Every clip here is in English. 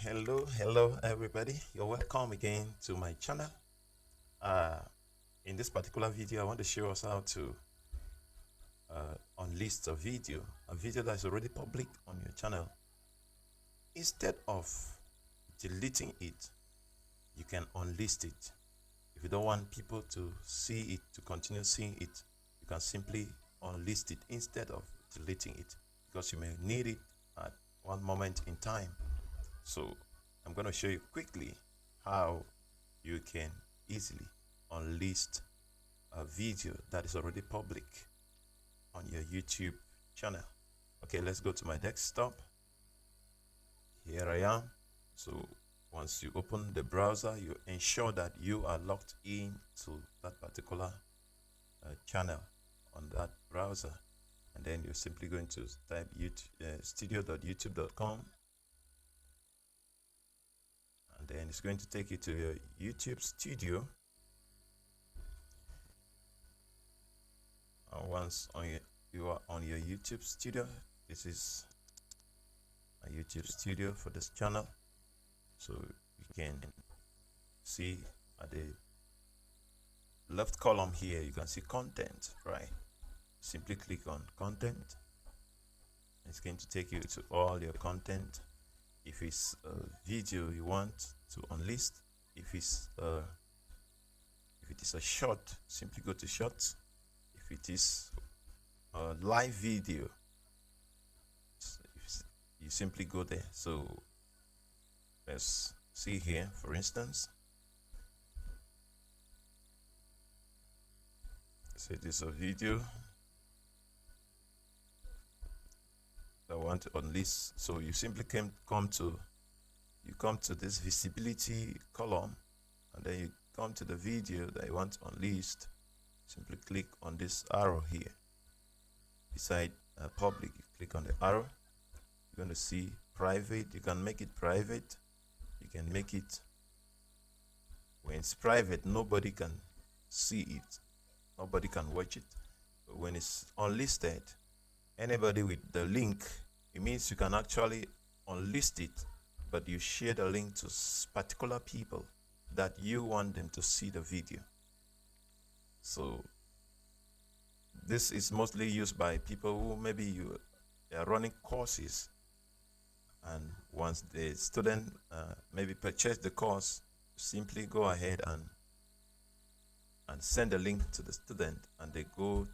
Hello everybody. You're welcome again to my channel. Uh, in this particular video, I want to show us how to unlist a video that is already public on your channel. Instead of deleting it, you can unlist it. If you don't want people to see it, to continue seeing it, you can simply unlist it instead of deleting it, because you may need it at one moment in time. So I'm going to show you quickly how you can easily unlist a video that is already public on your YouTube channel. Okay, let's go to my desktop. Here I am. So once you open the browser, you ensure that you are logged in to that particular channel on that browser, and then you're simply going to type studio.youtube.com, and then it's going to take you to your YouTube studio. And once you are on your YouTube studio, this is a YouTube studio for this channel. So you can see at the left column here, you can see content, right? Simply click on content. It's going to take you to all your content. If it's a video you want to unlist, if it is a short, simply go to shorts. If it is a live video, you simply go there. So let's see here, for instance, say this is a video I want to unlist. So you simply come to this visibility column, and then you come to the video that you want to unlist. Simply click on this arrow here beside public. You click on the arrow, you're going to see private. You can make it private. You can make it when it's private, nobody can see it, nobody can watch it. But when it's unlisted, anybody with the link, it means you can actually unlist it, but you share the link to particular people that you want them to see the video. So this is mostly used by people who maybe they are running courses, and once the student maybe purchase the course, simply go ahead and send a link to the student, and they go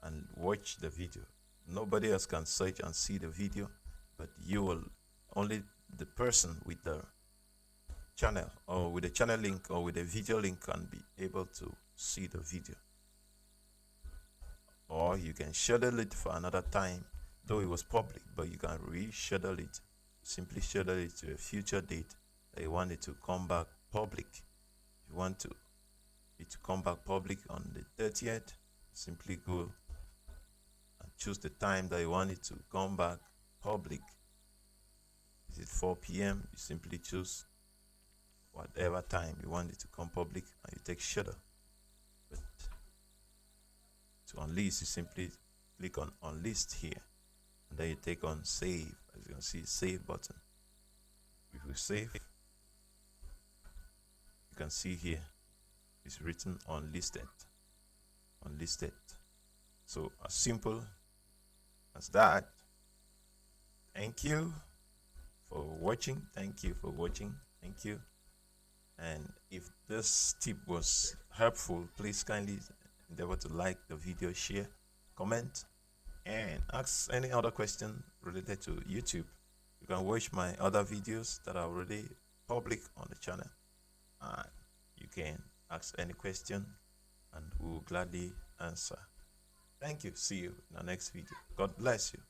and watch the video. Nobody else can search and see the video, but you will, only the person with the channel or with the channel link or with the video link can be able to see the video. Or you can schedule it for another time, though it was public, but you can reschedule it. Simply schedule it to a future date that you want it to come back public. If you want it to come back public on the 30th, simply go and choose the time that you want it to come back public. Is it 4 p.m.? You simply choose whatever time you want it to come public, and you take schedule. But to unlist, you simply click on unlist here, and then you take on save. As you can see, save button. If you save, you can see here it's written unlisted. So as simple as that. Thank you for watching. Thank you. And if this tip was helpful, please kindly endeavor to like the video, share, comment, and ask any other question related to YouTube. You can watch my other videos that are already public on the channel, and you can ask any question and we will gladly answer. Thank you. See you in the next video. God bless you.